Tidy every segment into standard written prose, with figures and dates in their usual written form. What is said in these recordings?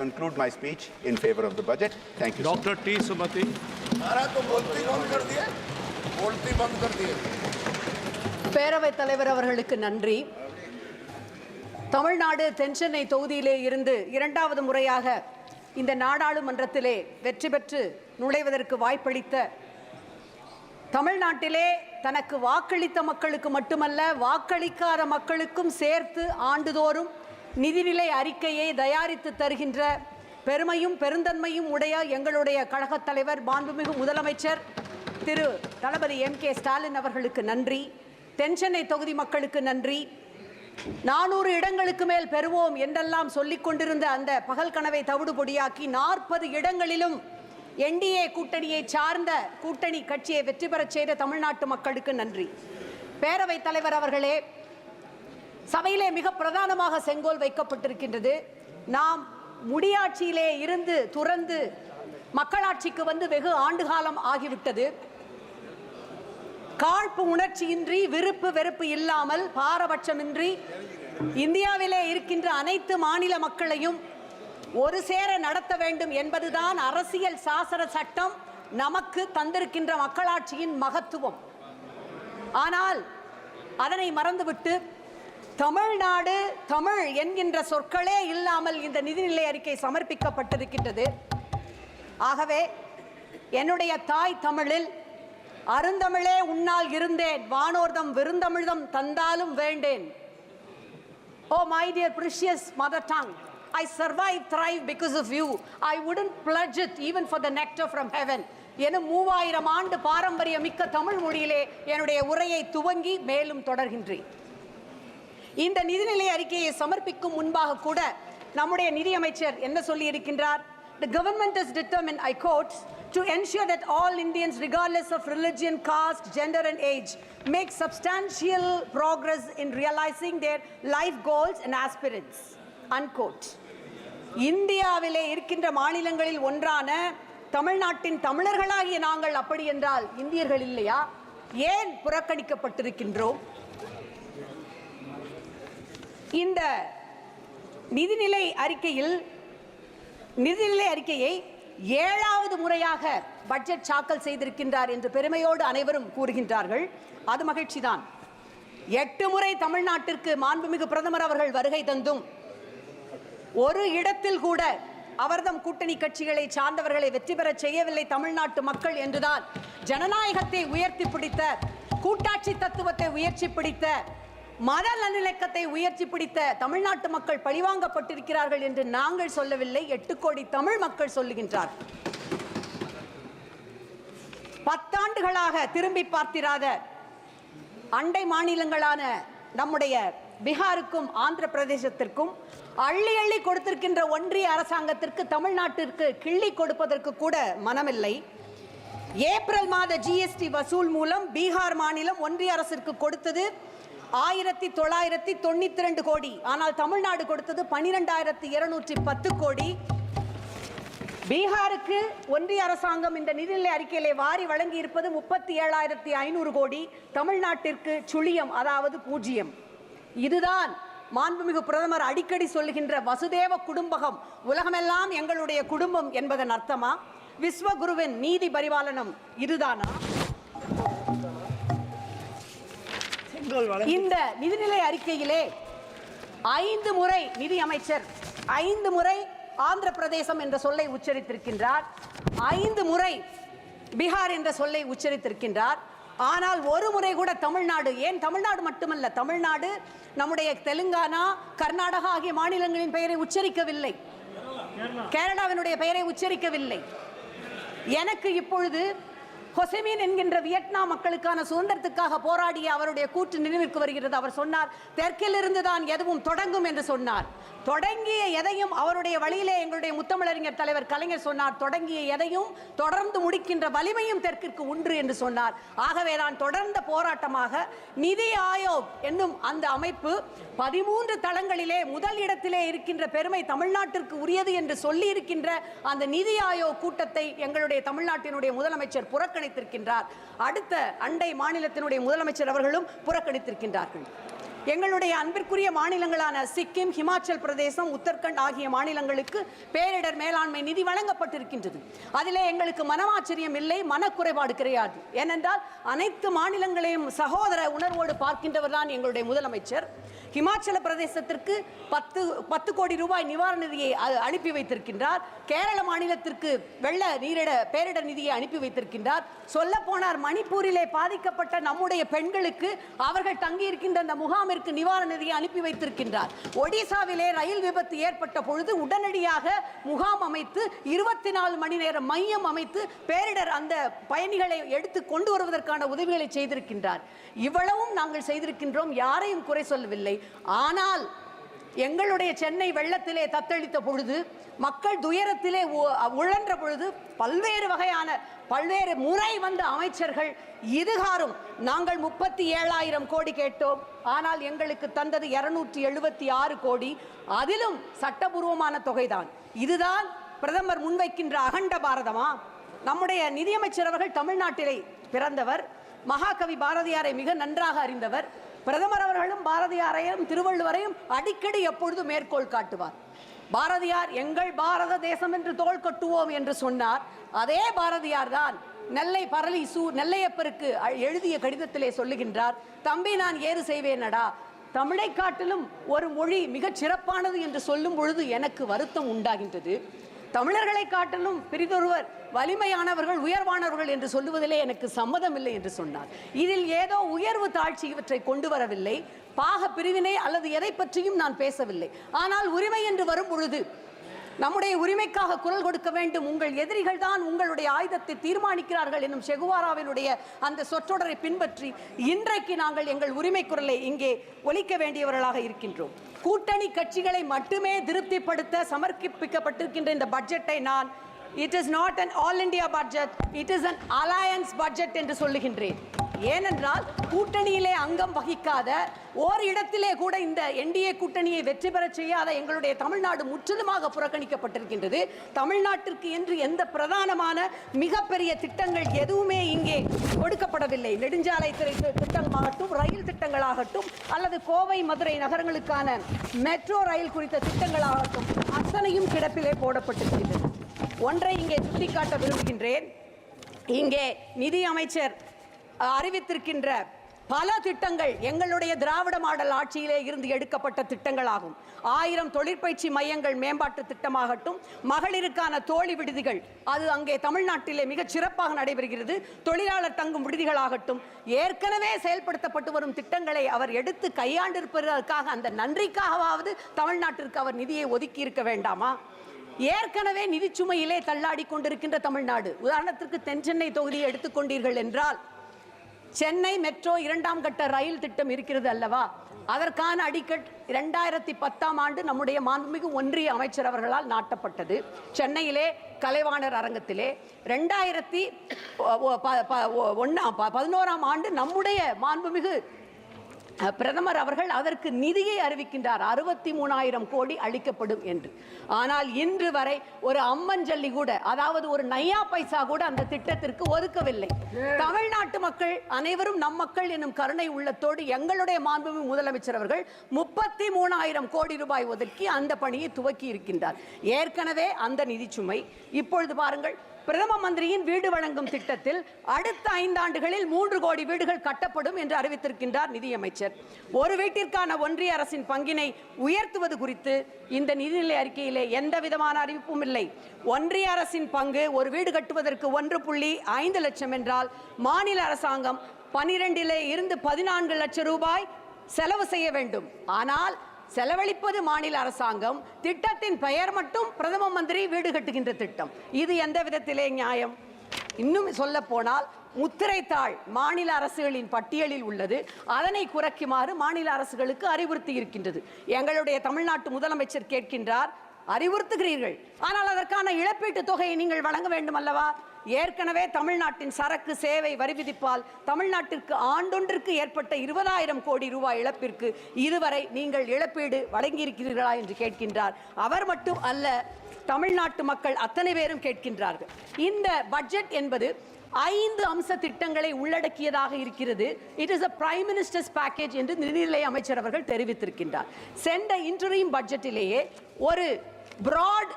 conclude my speech in favor of the budget. Thank you. Dr. T. Sumati. பேரவைத் தலைவர் அவர்களுக்கு நன்றி. தமிழ்நாடு தென்சென்னை தொகுதியிலே இருந்து இரண்டாவது முறையாக இந்த நாடாளுமன்றத்திலே வெற்றி பெற்று நுழைவதற்கு வாய்ப்பளித்த தமிழ்நாட்டிலே தனக்கு வாக்களித்த மக்களுக்கு மட்டுமல்ல வாக்களிக்காத மக்களுக்கும் சேர்த்து ஆண்டுதோறும் நிதிநிலை அறிக்கையை தயாரித்து தருகின்ற பெருமையும் பெருந்தன்மையும் உடைய எங்களுடைய கழகத் தலைவர் மாண்புமிகு முதலமைச்சர் திரு தளபதி M.K. ஸ்டாலின் அவர்களுக்கு நன்றி. தென்சென்னை தொகுதி மக்களுக்கு நன்றி. 400 இடங்களுக்கு மேல் பெறுவோம் என்றெல்லாம் சொல்லிக் கொண்டிருந்த அந்த பகல் கனவை தவிடுபொடியாக்கி 40 இடங்களிலும் NDA கூட்டணியை சார்ந்த கூட்டணி கட்சியை வெற்றி பெறச் செய்த தமிழ்நாட்டு மக்களுக்கு நன்றி. பேரவைத் தலைவர் அவர்களே, சபையிலே மிக பிரதானமாக செங்கோல் வைக்கப்பட்டிருக்கின்றது. நாம் முடியாட்சியிலே இருந்து துறந்து மக்களாட்சிக்கு வந்து வெகு ஆண்டுகாலம் ஆகிவிட்டது. காழ்ப்பு உணர்ச்சியின்றி விருப்பு வெறுப்பு இல்லாமல் பாரபட்சமின்றி இந்தியாவிலே இருக்கின்ற அனைத்து மாநில மக்களையும் ஒரு சேர நடத்த வேண்டும் என்பதுதான் அரசியல் சாசன சட்டம் நமக்கு தந்திருக்கின்ற மக்களாட்சியின் மகத்துவம். ஆனால் அதனை மறந்துவிட்டு தமிழ்நாடு தமிழ் என்கின்ற சொற்களே இல்லாமல் இந்த நிதிநிலை அறிக்கை சமர்ப்பிக்கப்பட்டிருக்கின்றது. ஆகவே என்னுடைய தாய் தமிழில் அருந்தமிழே உன்னால் இருந்தேன், வானோர்தம் விருந்தமிழ்தம் தந்தாலும் வேண்டேன். Oh my dear precious mother tongue, I survive, thrive because of you. I wouldn't pledge it even for the nectar from heaven. என 3000 ஆண்டு பாரம்பரிய மிக்க தமிழ் மொழியிலே என்னுடைய உரையை துவங்கி மேலும் தொடர்கின்றேன். இந்த நிதிநிலை அறிக்கையை சமர்ப்பிக்கும் முன்பாக கூட நம்முடைய நிதியமைச்சர் என்ன சொல்லி இருக்கின்றார்? The government is determined, I quote, to ensure that all Indians regardless of religion, caste, gender and age make substantial progress in realizing their life goals and aspirants, unquote. இந்தியாவிலே இருக்கின்ற மாநிலங்களில் ஒன்றான தமிழ்நாட்டின் தமிழர்களாகிய நாங்கள் அப்படி என்றால் இந்தியர்கள் இல்லையா? ஏன் புறக்கணிக்கப்பட்டிருக்கின்றோம்? இந்த நிதிநிலை அறிக்கையை 7வது முறையாக பட்ஜெட் தாக்கல் செய்திருக்கின்றார் என்று பெருமையோடு அனைவரும் கூறுகின்றார்கள். அது மகிழ்ச்சிதான். 8 முறை தமிழ்நாட்டிற்கு மாண்புமிகு பிரதமர் அவர்கள் வருகை தந்தும் ஒரு இடத்தில் கூட அவர்தம் கூட்டணி கட்சிகளை சார்ந்தவர்களை வெற்றி பெற செய்யவில்லை தமிழ்நாட்டு மக்கள் என்றுதான் ஜனநாயகத்தை உயர்த்தி பிடித்த, கூட்டாட்சி தத்துவத்தை உயர்த்தி பிடித்த, மத நல்லிணக்கத்தை உயர்த்தி பிடித்த தமிழ்நாட்டு மக்கள் பழிவாங்கப்பட்டிருக்கிறார்கள் என்று நாங்கள் சொல்லவில்லை, 8 கோடி தமிழ் மக்கள் சொல்லுகின்றார். 10 ஆண்டுகளாக திரும்பி பார்த்திராத அண்டை மாநிலங்களான நம்முடைய பீகாருக்கும் ஆந்திர பிரதேசத்திற்கும் அள்ளி அள்ளி கொடுத்திருக்கின்ற ஒன்றிய அரசாங்கத்திற்கு தமிழ்நாட்டிற்கு கிள்ளி கொடுப்பதற்கு கூட மனமில்லை. ஏப்ரல் மாத GST வசூல் மூலம் பீகார் மாநிலம் ஒன்றிய அரசிற்கு கொடுத்தது 1992 கோடி. ஆனால் தமிழ்நாடு கொடுத்தது 12210 கோடி. பீகாருக்கு ஒன்றிய அரசாங்கம் இந்த நிதிநிலை அறிக்கையிலே வாரி வழங்கி இருப்பது 37500 கோடி. தமிழ்நாட்டிற்கு சுழியம், அதாவது 0. இதுதான் மாண்புமிகு பிரதமர் அடிக்கடி சொல்லுகின்ற வசுதேவ குடும்பகம், உலகமெல்லாம் எங்களுடைய குடும்பம் என்பதன் அர்த்தமா? விஸ்வகுருவின் நீதி பரிபாலனம் இதுதானா? இந்த நிதிநிலை அறிக்கையிலே 5 முறை நிதி அமைச்சர் 5 முறை ஆந்திர பிரதேசம் என்ற சொல்லை உச்சரித்திருக்கின்றார், 5 முறை பீகார் என்ற சொல்லை உச்சரித்திருக்கின்றார். ஆனால் ஒரு முறை கூட தமிழ்நாடு, ஏன் தமிழ்நாடு மட்டுமல்ல, தமிழ்நாடு நம்முடைய தெலுங்கானா, கர்நாடகா ஆகிய மாநிலங்களின் பெயரை உச்சரிக்கவில்லை, கேரளாவினுடைய பெயரை உச்சரிக்கவில்லை. எனக்கு இப்பொழுது ஹொசெமின் என்கின்ற வியட்நாம் மக்களுக்கான சுதந்திரத்துக்காக போராடிய அவருடைய கூற்று நினைவிற்கு வருகிறது. அவர் சொன்னார், தெற்கில் இருந்து தான் எதுவும் தொடங்கும் என்று சொன்னார். தொடங்கிய எதையும் அவருடைய வழியிலே எங்களுடைய முத்தமிழறிஞர் தலைவர் கலைஞர் சொன்னார், தொடங்கிய எதையும் தொடர்ந்து முடிக்கின்ற வலிமையும் தெற்கிற்கு உண்டு என்று சொன்னார். ஆகவே தான் தொடர்ந்த போராட்டமாக நிதி ஆயோக் என்னும் அந்த அமைப்பு 13 தளங்களிலே முதல் இடத்திலே இருக்கின்ற பெருமை தமிழ்நாட்டிற்கு உரியது என்று சொல்லி இருக்கின்ற அந்த நிதி ஆயோக் கூட்டத்தை எங்களுடைய தமிழ்நாட்டினுடைய முதலமைச்சர் புறக்கணித்திருக்கின்றார். அடுத்த அண்டை மாநிலத்தினுடைய முதலமைச்சர் அவர்களும் புறக்கணித்திருக்கின்றார்கள். எங்களுடைய அன்பிற்குரிய மாநிலங்களான சிக்கிம், ஹிமாச்சல் பிரதேசம், உத்தரகண்ட் ஆகிய மாநிலங்களுக்கு பேரிடர் மேலாண்மை நிதி வழங்கப்பட்டிருக்கின்றது. அதிலே எங்களுக்கு மனமாச்சரியம் இல்லை, மனக்குறைபாடு கிடையாது. ஏனென்றால் அனைத்து மாநிலங்களையும் சகோதர உணர்வோடு பார்க்கின்றவர் தான் எங்களுடைய முதலமைச்சர். ஹிமாச்சல பிரதேசத்திற்கு 10 கோடி ரூபாய் நிவாரண நிதியை அனுப்பி வைத்திருக்கின்றார். கேரள மாநிலத்திற்கு வெள்ள பேரிடர் நிதியை அனுப்பி வைத்திருக்கின்றார். சொல்ல போனார், மணிப்பூரிலே பாதிக்கப்பட்ட நம்முடைய பெண்களுக்கு அவர்கள் தங்கியிருக்கின்ற அந்த முகாமிற்கு நிவாரண நிதியை அனுப்பி வைத்திருக்கின்றார். ஒடிசாவிலே ரயில் விபத்து ஏற்பட்ட பொழுது உடனடியாக முகாம் அமைத்து 24 மணி நேரம் மையம் அமைத்து பேரிடர் அந்த பயணிகளை எடுத்து கொண்டு வருவதற்கான உதவிகளை செய்திருக்கின்றார். இவ்வளவும் நாங்கள் செய்திருக்கின்றோம், யாரையும் குறை சொல்லவில்லை. ஆனால் எங்களுடைய சென்னை வெள்ளத்திலே தத்தளித்த பொழுது, மக்கள் துயரத்திலே உழன்ற பொழுது பல்வேறு முறை வந்த அமைச்சர்கள் இதுகாரும் நாங்கள் 37,000 கோடி கேட்டோம், ஆனால் எங்களுக்கு தந்தது 276 கோடி, அதிலும் சட்டபூர்வமான தொகைதான். இதுதான் பிரதமர் முன்வைக்கின்ற அகண்ட பாரதமா? நம்முடைய நிதியமைச்சர் அவர்கள் தமிழ்நாட்டிலே பிறந்தவர், மகாகவி பாரதியாரை மிக நன்றாக அறிந்தவர். பிரதமர் அவர்களும் பாரதியாரையும் திருவள்ளுவரையும் அடிக்கடி எப்பொழுதும் மேற்கோள் காட்டுவார். பாரதியார் எங்கள் பாரத தேசம் என்று தோள் கட்டுவோம் என்று சொன்னார். அதே பாரதியார் தான் நெல்லையப்பருக்கு எழுதிய கடிதத்திலே சொல்லுகின்றார், தம்பி நான் ஏறு செய்வேனடா, தமிழை காட்டிலும் ஒரு மொழி மிகச் சிறப்பானது என்று சொல்லும் பொழுது எனக்கு வருத்தம் உண்டாகின்றது. தமிழர்களை காட்டிலும் பிரிதொருவர் வலிமையானவர்கள், உயர்வானவர்கள் என்று சொல்லுவதிலே எனக்கு சம்மதம் இல்லை என்று சொன்னார். இதில் ஏதோ உயர்வு தாழ்ச்சி இவற்றை கொண்டு வரவில்லை, பாக பிரிவினை அல்லது எதை பற்றியும் நான் பேசவில்லை. ஆனால் உரிமை என்று வரும் பொழுது நம்முடைய உரிமைக்காக குரல் கொடுக்க வேண்டும். உங்கள் எதிரிகள் தான் உங்களுடைய ஆயுதத்தை தீர்மானிக்கிறார்கள் என்னும் செகுவாராவினுடைய அந்த சொற்றொடரை பின்பற்றி இன்றைக்கு நாங்கள் எங்கள் உரிமை குரலை இங்கே ஒலிக்க வேண்டியவர்களாக இருக்கின்றோம். கூட்டணி கட்சிகளை மட்டுமே திருப்திப்படுத்த சமர்ப்பிக்கப்பட்டிருக்கின்ற இந்த பட்ஜெட்டை நான் it is not an all India budget, it is an alliance budget என்று சொல்லுகின்றேன். ஏனென்றால் கூட்டணியிலே அங்கம் வகிக்காத, ஓர் இடத்திலே கூட இந்த என்டிஏ கூட்டணியை வெற்றி பெற செய்யாத எங்களுடைய தமிழ்நாடு முற்றிலுமாக புறக்கணிக்கப்பட்டிருக்கின்றது. தமிழ்நாட்டிற்கு என்று எந்த பிரதானமான மிகப்பெரிய திட்டங்கள் எதுவுமே இங்கே கொடுக்கப்படவில்லை. நெடுஞ்சாலை திட்டமாகட்டும், ரயில் திட்டங்களாகட்டும், அல்லது கோவை மதுரை நகரங்களுக்கான மெட்ரோ ரயில் குறித்த திட்டங்களாகட்டும், அத்தனையும் கிடப்பிலே போடப்பட்டிருக்கின்றது. ஒன்றை இங்கே சுட்டிக்காட்ட விரும்புகின்றேன். இங்கே நிதி அமைச்சர் அறிவித்திருக்கின்ற பல திட்டங்கள் எங்களுடைய திராவிட மாடல் ஆட்சியிலே இருந்து எடுக்கப்பட்ட திட்டங்களாகும். 1000 தொழிற்பயிற்சி மையங்கள் மேம்பாட்டு திட்டமாகட்டும், மகளிருக்கான தோழி விடுதிகள், அது அங்கே தமிழ்நாட்டிலே மிகச் சிறப்பாக நடைபெறுகிறது. தொழிலாளர் தங்கும் விடுதிகளாகட்டும், ஏற்கனவே செயல்படுத்தப்பட்டு வரும் திட்டங்களை அவர் எடுத்து கையாண்டிருப்பதற்காக அந்த நன்றிக்காகவாவது தமிழ்நாட்டிற்கு அவர் நிதியை ஒதுக்கி இருக்க வேண்டாமா? ஏற்கனவே நிதிச்சுமையிலே தள்ளாடி கொண்டிருக்கின்ற தமிழ்நாடு, உதாரணத்திற்கு தென் சென்னை தொகுதியை எடுத்துக்கொண்டீர்கள் என்றால், சென்னை மெட்ரோ 2ஆம் கட்ட ரயில் திட்டம் இருக்கிறது அல்லவா? அதற்கான அடிக்கட் 2010ஆம் ஆண்டு நம்முடைய மாண்புமிகு ஒன்றிய அமைச்சர் அவர்களால் நாட்டப்பட்டது. சென்னையிலே கலைவாணர் அரங்கத்திலே 2011ஆம் ஆண்டு நம்முடைய மாண்புமிகு பிரதமர் அவர்கள் அதற்கு நிதியை அறிவிக்கின்றார், 63,000 கோடி அளிக்கப்படும் என்று. ஆனால் இன்று வரை ஒரு அம்மஞ்சல்லி கூட, அதாவது ஒரு நையா பைசா கூட அந்த திட்டத்திற்கு ஒதுக்கவில்லை. தமிழ்நாட்டு மக்கள் அனைவரும் நம் மக்கள் என்னும் கருணை உள்ளத்தோடு எங்களுடைய மாண்புமிகு முதலமைச்சர் அவர்கள் 33,000 கோடி ரூபாய் ஒதுக்கி அந்த பணியை துவக்கி இருக்கின்றார். ஏற்கனவே அந்த நிதிச்சுமை. இப்பொழுது பாருங்கள், பிரதம மந்திரியின் வீடு வழங்கும் திட்டத்தில் அடுத்த 5 ஆண்டுகளில் 3 கோடி வீடுகள் கட்டப்படும் என்று அறிவித்திருக்கின்றார் நிதியமைச்சர். ஒரு வீட்டிற்கான ஒன்றிய அரசின் பங்கினை உயர்த்துவது குறித்து இந்த நிதிநிலை அறிக்கையிலே எந்த விதமான அறிவிப்பும் இல்லை. ஒன்றிய அரசின் பங்கு ஒரு வீடு கட்டுவதற்கு 1.5 லட்சம் என்றால் மாநில அரசாங்கம் 12 இருந்து 14 லட்சம் ரூபாய் செலவு செய்ய வேண்டும். ஆனால் செலவழிப்பது மாநில அரசாங்கம், திட்டத்தின் பெயர் மட்டும் பிரதம மந்திரி வீடு கட்டுகின்ற திட்டம். இது எந்த விதத்திலே நியாயம்? இன்னும் சொல்ல போனால் முத்திரைத்தாள் மாநில அரசுகளின் பட்டியலில் உள்ளது, அதனை குறைக்குமாறு மாநில அரசுகளுக்கு அறிவுறுத்தி இருக்கின்றது. எங்களுடைய தமிழ்நாட்டு முதலமைச்சர் கேட்கின்றார், அறிவுறுத்துகிறீர்கள், ஆனால் அதற்கான இழப்பீட்டு தொகையை நீங்கள் வழங்க வேண்டும் அல்லவா? ஏற்கனவே தமிழ்நாட்டின் சரக்கு சேவை வரி விதிப்பால் தமிழ்நாட்டிற்கு ஆண்டொன்றிற்கு ஏற்பட்ட 20,000 கோடி ரூபாய் இழப்பிற்கு இதுவரை நீங்கள் இழப்பீடு வழங்கியிருக்கிறீர்களா என்று கேட்கின்றார். அவர் மட்டும் அல்ல, தமிழ்நாட்டு மக்கள் அத்தனை பேரும் கேட்கின்றார்கள். இந்த பட்ஜெட் என்பது 5 அம்ச திட்டங்களை உள்ளடக்கியதாக இருக்கிறது. It is a prime minister's package என்று நிதிநிலை அமைச்சர் அவர்கள் தெரிவித்திருக்கின்றார். சென்ற இன்டரிம் பட்ஜெட்டிலேயே ஒரு பிராட்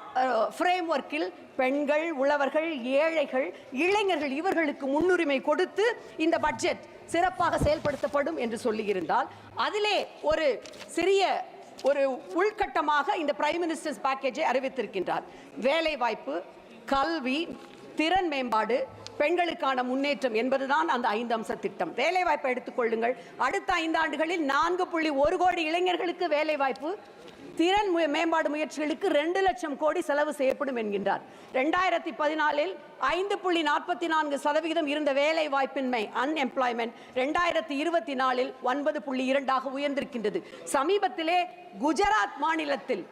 ஃப்ரேம்வொர்க்கில் பெண்கள், உழவர்கள், ஏழைகள், இளைஞர்கள் இவர்களுக்கு முன்னுரிமை கொடுத்து இந்த பட்ஜெட் சிறப்பாக செயல்படுத்தப்படும் என்று சொல்லியிருந்தால் அதிலே ஒரு சிறிய ஒரு உள்கட்டமாக இந்த பிரைம் மினிஸ்டர்ஸ் பேக்கேஜை அறிவித்திருக்கின்றார். வேலை வாய்ப்பு, கல்வி, திறன் மேம்பாடு, பெண்களுக்கான முன்னேற்றம் என்பதுதான் அந்த 5 அம்ச திட்டம். வேலை வாய்ப்பை எடுத்துக்கொள்ளுங்கள். அடுத்த 5 ஆண்டுகளில் 4.1 கோடி இளைஞர்களுக்கு வேலை வாய்ப்பு, திறன் மேம்பாடு முயற்சிகளுக்கு 2 லட்சம் கோடி செலவு செய்யப்படும் என்கின்றார். 2014 5.44% இருந்த வேலை வாய்ப்பின்மை அன்எம்ப்ளாய்மெண்ட் 2024 9.2 உயர்ந்திருக்கின்றது. சமீபத்திலே குஜராத் மாநிலத்தில்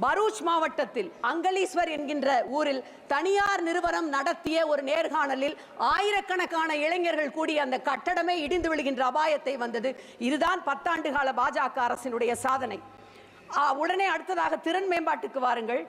பரூச் மாவட்டத்தில் அங்கலீஸ்வர் என்கின்ற ஊரில் தனியார் நிறுவனம் நடத்திய ஒரு நேர்காணலில் ஆயிரக்கணக்கான இளைஞர்கள் கூடிய அந்த கட்டடமே இடிந்து விழுகின்ற அபாயத்தை வந்தது. இதுதான் 10 ஆண்டு கால பாஜக அரசினுடைய சாதனை. உடனே அடுத்ததாக திறன் மேம்பாட்டுக்கு வாருங்கள்.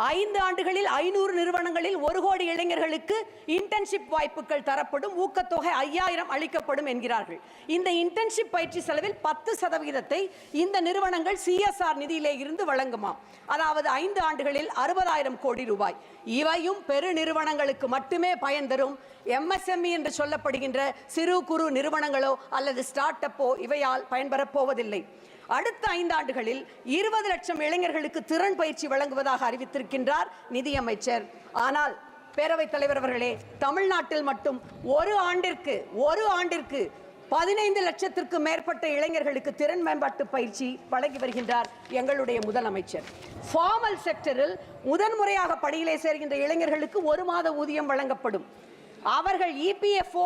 5 ஆண்டுகளில் 500 நிறுவனங்களில் 1 கோடி இளைஞர்களுக்கு இன்டர்ன்ஷிப் வாய்ப்புகள் தரப்படும், ஊக்கத்தொகை 5000 அளிக்கப்படும் என்கிறார்கள். இந்த இன்டர்ன்ஷிப் பயிற்சி செலவில் 10% இந்த நிறுவனங்கள் CSR நிதியிலே இருந்து வழங்குமாம். அதாவது 5 ஆண்டுகளில் 60,000 கோடி ரூபாய். இவையும் பெரு நிறுவனங்களுக்கு மட்டுமே பயன் தரும். MSME என்று சொல்லப்படுகின்ற சிறு குறு நிறுவனங்களோ அல்லது ஸ்டார்ட் அப்போ இவையால் பயன்பெறப் போவதில்லை. அடுத்த 5 ஆண்டுகளில் 20 லட்சம் இளைஞர்களுக்கு திறன் பயிற்சி வழங்குவதாக அறிவித்திருக்கின்றார் நிதியமைச்சர். ஆனால் பேரவைத் தலைவர் அவர்களே, தமிழ்நாட்டில் மட்டும் ஒரு ஆண்டிற்கு 15 லட்சத்திற்கு மேற்பட்ட இளைஞர்களுக்கு திறன் மேம்பாட்டு பயிற்சி வழங்கி வருகின்றார் எங்களுடைய முதலமைச்சர். ஃபார்மல் செக்டரில் முதன்முறையாக பணியிலே சேர்கின்ற இளைஞர்களுக்கு 1 மாத ஊதியம் வழங்கப்படும். அவர்கள் EPFO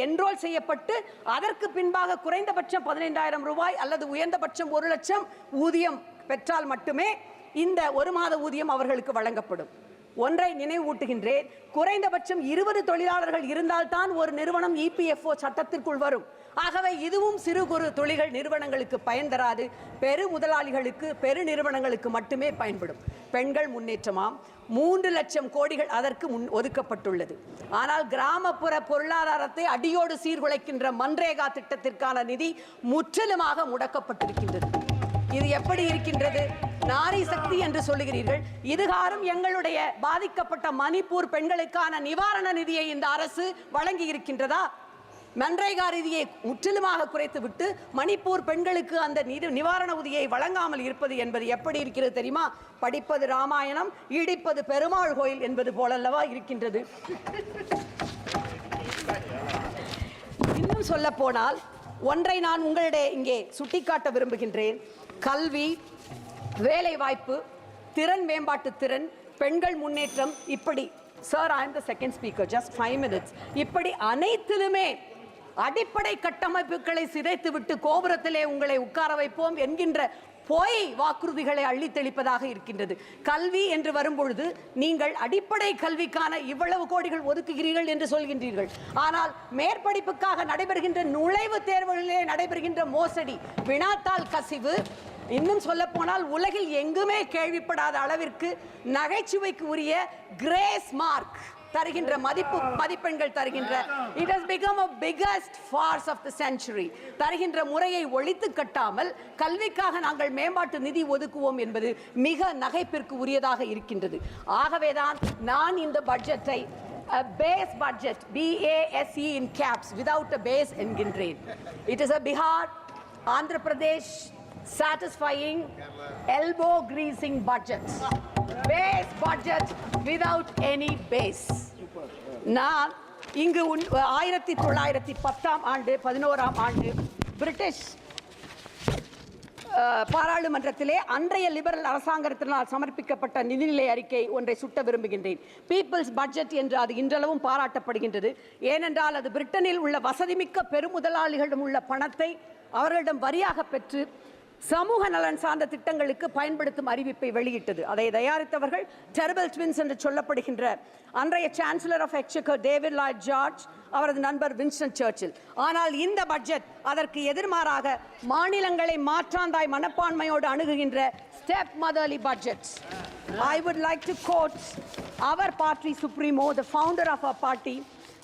என்ரோல் செய்யப்பட்டு அதற்கு பின்பாக குறைந்தபட்சம் 15,000 ரூபாய் அல்லது உயர்ந்தபட்சம் 1 லட்சம் ஊதியம் பெற்றால் மட்டுமே இந்த 1 மாத ஊதியம் அவர்களுக்கு வழங்கப்படும். ஒன்றை நினைவூட்டுகின்றேன், குறைந்தபட்சம் 20 தொழிலாளர்கள் இருந்தால்தான் ஒரு நிறுவனம் EPFO சட்டத்திற்குள் வரும். ஆகவே இதுவும் சிறு குறு தொழில்கள் நிறுவனங்களுக்கு பயன் தராது, பெரு முதலாளிகளுக்கு, பெரு நிறுவனங்களுக்கு மட்டுமே பயன்படும். பெண்கள் முன்னேற்றமாம் 3 லட்சம் கோடிகள் அதற்கு ஒதுக்கப்பட்டுள்ளது. ஆனால் கிராமப்புற பொருளாதாரத்தை அடியோடு சீர்குலைக்கின்ற மன்ரேகா திட்டத்திற்கான நிதி முற்றிலுமாக முடக்கப்பட்டிருக்கின்றது. இது எப்படி இருக்கின்றது? நாரி சக்தி என்று சொல்லுகிறீர்கள். இதுகாரும் எங்களுடைய பாதிக்கப்பட்ட மணிப்பூர் பெண்களுக்கான நிவாரண நிதியை இந்த அரசு வழங்கி இருக்கின்றதா? மன்ரேகா நிதியை முற்றிலுமாக குறைத்துவிட்டு மணிப்பூர் பெண்களுக்கு அந்த நிவாரண உதவியை வழங்காமல் இருப்பது என்பது எப்படி இருக்கிறது தெரியுமா? படிப்பது ராமாயணம், இடிப்பது பெருமாள் கோயில் என்பது போலல்லவா இருக்கின்றது. இன்னும் சொல்ல போனால் ஒன்றை நான் உங்களிடையே இங்கே சுட்டிக்காட்ட விரும்புகின்றேன். கல்வி, வேலை வாய்ப்பு, திறன் மேம்பாட்டு திறன், பெண்கள் முன்னேற்றம், இப்படி sir I am the second speaker, just 5 minutes. இப்படி அனைத்திலுமே அடிப்படை கட்டமைப்புகளை சிதைத்துவிட்டு கோபுரத்திலே உங்களை உட்கார வைப்போம் என்கின்ற பொய் வாக்குறுதிகளை அள்ளி தெளிப்பதாக இருக்கின்றது. கல்வி என்று வரும்பொழுது நீங்கள் அடிப்படை கல்விக்கான இவ்வளவு கோடிகள் ஒதுக்குகிறீர்கள் என்று சொல்கின்றீர்கள். ஆனால் மேற்படிப்புக்காக நடைபெறுகின்ற நுழைவுத் தேர்வுகளிலே நடைபெறுகின்ற மோசடி, வினாத்தாள் கசிவு, இன்னும் சொல்ல போனால் உலகில் எங்குமே கேள்விப்படாத அளவிற்கு நகைச்சுவைக்கு உரிய கிரேஸ் மார்க் தருகின்ற மதிப்பெண்கள் தருகின்ற it has become a biggest farce of the century. தருகின்ற முறையை ஒழித்து கட்டாமல் கல்விக்காக நாங்கள் மேம்பாட்டு நிதி ஒதுக்குவோம் என்பது மிக நகைப்பிற்கு உரியதாக இருக்கின்றது. ஆகவேதான் நான் இந்த பட்ஜெட்டை a base budget, BASE in caps, without a base என்கின்றேன். It is a Bihar, Andhra Pradesh satisfying elbow greasing budget. Base budget without any base. நான் இங்கு 1910ஆம் ஆண்டு 11ஆம் ஆண்டு பிரிட்டிஷ் பாராளுமன்றத்திலே அன்றைய லிபரல் அரசாங்கத்தினால் சமர்ப்பிக்கப்பட்ட நிதிநிலை அறிக்கை ஒன்றை சுட்ட விரும்புகின்றேன். பீப்புள்ஸ் பட்ஜெட் என்று அது இன்றளவும் பாராட்டப்படுகின்றது. ஏனென்றால் அது பிரிட்டனில் உள்ள வசதிமிக்க பெருமுதலாளிகளிடம் உள்ள பணத்தை அவர்களிடம் வரியாக பெற்று சமூக நலன் சார்ந்த திட்டங்களுக்கு பயன்படுத்தும் அறிவிப்பை வெளியிட்டது. அதை தயாரித்தவர்கள் டெரிபிள் ட்வின்ஸ் என்று சொல்லப்படுகின்ற அன்றைய chancellor of exchequer David Lloyd George, அவரது நண்பர் வின்ஸ்டன் சர்ச்சில். ஆனால் இந்த பட்ஜெட் அதற்கு எதிர்மாறாக மாநிலங்களை மாற்றாந்தாய் மனப்பான்மையோடு அணுகுகின்ற step motherly budget. I would like to quote our party supremo, the founder of our party,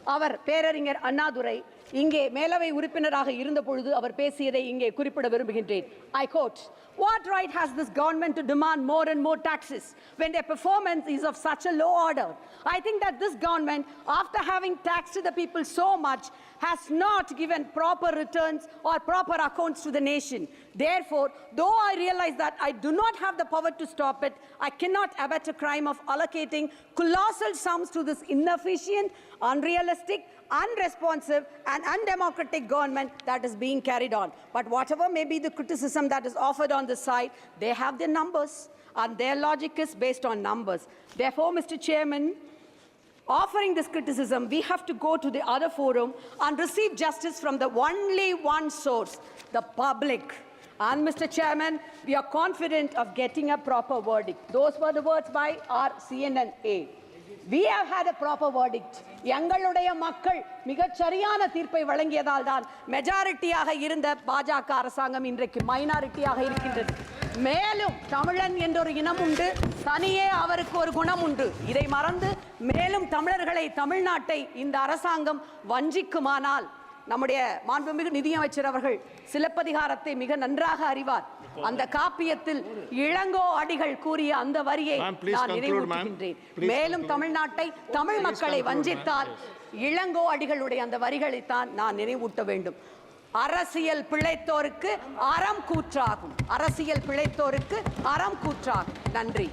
அவர் பேரறிஞர் அண்ணாதுரை இங்கே மேலவை உறுப்பினராக இருந்த பொழுது அவர் பேசியதை இங்கே குறிப்பிட விரும்புகின்றேன். I quote, "What right has this government to demand more and more taxes when their performance is of such a low order? I think that this government, after having taxed the people so much, has not given proper returns or proper accounts to the nation. Therefore, though I realize that I do not have the power to stop it, I cannot abet a crime of allocating colossal sums to this inefficient, unrealistic, unresponsive and undemocratic government that is being carried on. But whatever may be the criticism that is offered on this side, they have their numbers and their logic is based on numbers. Therefore, Mr. Chairman, offering this criticism, we have to go to the other forum and receive justice from the only one source, the public. And Mr. Chairman, we are confident of getting a proper verdict. Those were the words by our CNN-A. We have had a proper verdict. எங்களுடைய மக்கள் மிகச் சரியான தீர்ப்பை வழங்கியதால் தான் மெஜாரிட்டியாக இருந்த பாஜக அரசாங்கம் இன்றைக்கு மைனாரிட்டியாக இருக்கின்றது. மேலும் தமிழன் என்றொரு இனம் உண்டு, தனியே அவருக்கு ஒரு குணம் உண்டு. இதை மறந்து மேலும் தமிழர்களை, தமிழ்நாட்டை இந்த அரசாங்கம் வஞ்சிக்குமானால் நம்முடைய மாண்புமிகு நிதியமைச்சர் அவர்கள் சிலப்பதிகாரத்தை மிக நன்றாக அறிவார். அந்த காப்பியத்தில் இளங்கோ அடிகள் கூறிய அந்த வரியை நான் நினைவூட்டுகின்றேன். மேலும் தமிழ்நாட்டை, தமிழ் மக்களை வஞ்சித்தால் இளங்கோ அடிகளுடைய அந்த வரிகளைத்தான் நான் நினைவூட்ட வேண்டும். அரசியல் பிழைத்தோருக்கு அறம் கூற்றாகும். அரசியல் பிழைத்தோருக்கு அறம் கூற்றாகும். நன்றி.